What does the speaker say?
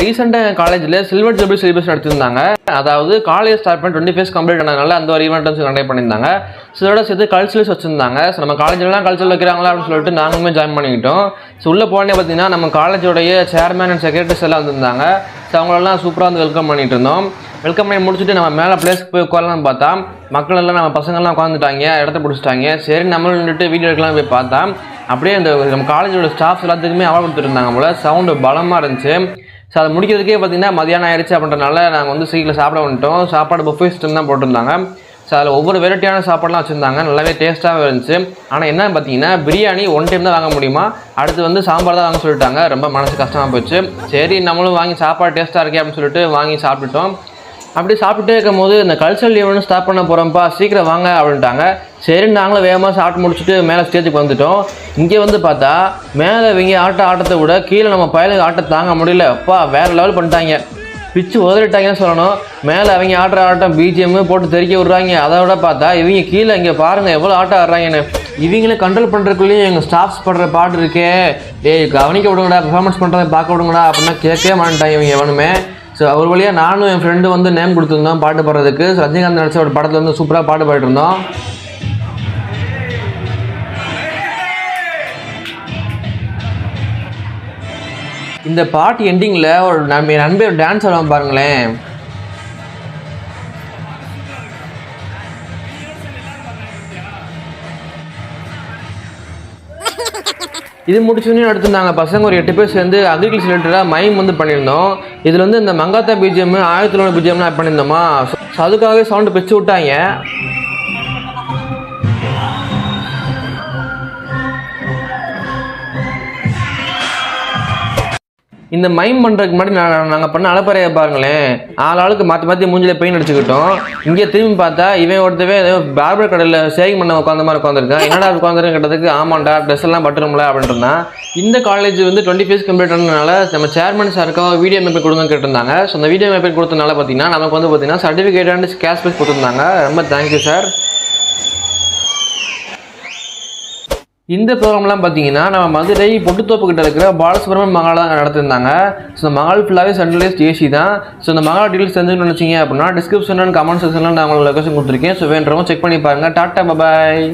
ரீசெண்டாக காலேஜில் silver jubilee celebration எடுத்திருந்தாங்க. அதாவது காலேஜ் ஸ்டார்ட் பண்ணி 20 இயர்ஸ் கம்ப்ளீட் ஆனதுனால அந்த ஒரு ஈவெண்ட் வந்து கண்டக்ட் பண்ணியிருந்தாங்க. ஸோ இதோட சேர்த்து கல்ச்சரல்ஸ் வச்சிருந்தாங்க. ஸோ நம்ம காலேஜ்லாம் கல்ச்சரல் வைக்கிறாங்களா அப்படின்னு சொல்லிட்டு நாங்களுமே ஜாயின் பண்ணிக்கிட்டோம். ஸோ உள்ளே போனே பார்த்தீங்கன்னா நம்ம காலேஜோடைய சேர்மேன் அண்ட் செக்ரட்டரிஸ் எல்லாம் வந்திருந்தாங்க. ஸோ அவங்களெல்லாம் சூப்பராக வந்து வெல்கம் பண்ணிட்டு இருந்தோம். வெல்கம் பண்ணி முடிச்சுட்டு நம்ம மேலே பிளேஸ்க்கு போய் உட்காரலாம்னு பார்த்தா மக்கள் எல்லாம் நம்ம பசங்கள்லாம் உட்காந்துட்டாங்க, இடத்த பிடிச்சிட்டாங்க. சரி நம்மளும் நின்றுட்டு வீடியோ எடுக்கலாம் போய் பார்த்தா அப்படியே அந்த நம்ம காலேஜோட ஸ்டாஃப்ஸ் எல்லாத்துக்குமே அவார்டு கொடுத்துருந்தாங்க போல. சவுண்டு பலமாக இருந்துச்சு. ஸோ அதை முடிக்கிறதுக்கே பார்த்தீங்கன்னா மதியானம் ஆயிடுச்சு அப்படின்றனால நாங்கள் வந்து சீக்கிரம் சாப்பிட வந்துட்டோம். சாப்பாடு புஃபே சிஸ்டம் தான் போட்டிருந்தாங்க. ஸோ அதில் ஒவ்வொரு வெரைட்டியான சாப்பாடுலாம் வச்சுருந்தாங்க. நல்லாவே டேஸ்ட்டாகவே இருந்துச்சு. ஆனால் என்ன பார்த்தீங்கன்னா பிரியாணி ஒன் டைம் தான் வாங்க முடியுமா, அடுத்து வந்து சாம்பார் தான் வாங்க சொல்லிட்டாங்க. ரொம்ப மனசு கஷ்டமாக போச்சு. சரி நம்மளும் வாங்கி சாப்பாடு டேஸ்ட்டாக இருக்கே அப்படின்னு சொல்லிட்டு வாங்கி சாப்பிட்டுட்டோம். அப்படி சாப்பிட்டுட்டே இருக்கும் போது இந்த கல்ச்சரல் ஈவெண்ட் ஸ்டார்ட் பண்ண போகிறோம்ப்பா, சீக்கிரம் வாங்க அப்படின்ட்டாங்க. சரி நாங்களும் வேகமாக சாப்பிட்டு முடிச்சுட்டு மேலே ஸ்டேஜுக்கு வந்துவிட்டோம். இங்கே வந்து பார்த்தா மேலே இவங்க ஆட்டத்தை விட கீழே நம்ம பயலுக்கு ஆட்டம் தாங்க முடியல. அப்பா வேறு லெவல் பண்ணிட்டாங்க, பிச்சு உதறிட்டாங்கன்னு சொல்லணும். மேலே அவங்க ஆட்டம் பிஜிஎம் போட்டு தெறிக்க விட்றாங்க. அதை விட பார்த்தா இவங்க கீழே இங்கே பாருங்கள் எவ்வளோ ஆட்டம் ஆடுறாங்கன்னு. இவங்களே கண்ட்ரோல் பண்ணுறதுக்குள்ளேயும் எங்கள் ஸ்டாஃப்ஸ் படுற பாட்டு இருக்கே, கவனிக்க விடுங்கடா, பெர்ஃபார்மன்ஸ் பண்ணுறதை பார்க்க விடுங்கடா அப்படின்னா கேட்கவே மாட்டாங்க இவங்க எவனுமே. ஸோ ஒரு வழியாக நானும் என் ஃப்ரெண்டு வந்து நேம் கொடுத்துருந்தோம் பாட்டு பாடுறதுக்கு. ரஜினிகாந்த் நடிச்ச ஒரு படத்தில் வந்து சூப்பராக பாட்டு பாடிட்டு இருந்தோம். இந்த பாட்டு எண்டிங்கில் ஒரு நண்பே ஒரு டான்ஸ் ஆடுவான் பாருங்களேன். இது முடிச்சோடனே அடுத்து நாங்கள் பசங்க ஒரு 8 பேர் சேர்ந்து அக்ரிகல்ச்சர் ரிலேட்டடாக மைம் வந்து பண்ணியிருந்தோம். இதில் வந்து இந்த மங்காத்தா பிஜிஎம் 1001 பிஜிஎம்லாம் ஆட் பண்ணியிருந்தோமா. ஸோ அதுக்காகவே சவுண்டு பிச்சு விட்டாங்க. இந்த மைம் பண்ணுறதுக்கு முன்னாடி நாங்கள் பண்ண அலப்பறையை பாருங்களேன். ஆளுக்கு மாற்றி மூஞ்சில் பெயின் அடிச்சுக்கிட்டோம். இங்கே திரும்பி பார்த்தா இவன் ஒருத்தவே ஏதோ பார்பர் கடையில் சேவிங் பண்ண உட்காந்த மாதிரி உட்காந்துருக்கான். என்னடா உட்காந்துருன்னு கேட்டதுக்கு ஆமாண்டா ட்ரெஸ் எல்லாம் பட்டுரும்ல அப்படின்ட்டுனா. இந்த காலேஜ் வந்து 20 இயர்ஸ் கம்ப்ளீட் ஆனதுனால நம்ம சேர்மன் சாருக்காக வீடியோ மேப்பை கொடுங்க கேட்டிருந்தாங்க. ஸோ அந்த வீடியோ மேப்பை கொடுத்தனால பார்த்தீங்கன்னா நமக்கு வந்து பார்த்தீங்கன்னா சர்டிஃபிகேட் அண்ட் கேஷ் ப்ரைஸ் கொடுத்துருந்தாங்க. ரொம்ப தேங்க்யூ சார். இந்த ப்ரோக்ராம்லாம் பார்த்தீங்கன்னா நம்ம மதுரை பொட்டுத்தோப்பு கிட்ட இருக்கிற பாலசுப்ரமணியம் மகால் தான் நடத்திருந்தாங்க. ஸோ இந்த மகால் ஃபுல்லாகவே சென்ட்ரலைஸ்ட் ஏசி தான். ஸோ இந்த மகால் டீட்டெயில்ஸ் தெரிஞ்சுக்கணும்னு நினச்சிங்க அப்படின்னா டிஸ்கிரிப்ஷன் அண்ட் கமெண்ட் செக்ஷனில் நான் உங்களுக்கு லொகேஷன் கொடுத்துருக்கேன். ஸோ வேணுறவங்க செக் பண்ணி பாருங்கள். டாட்டா பாய்.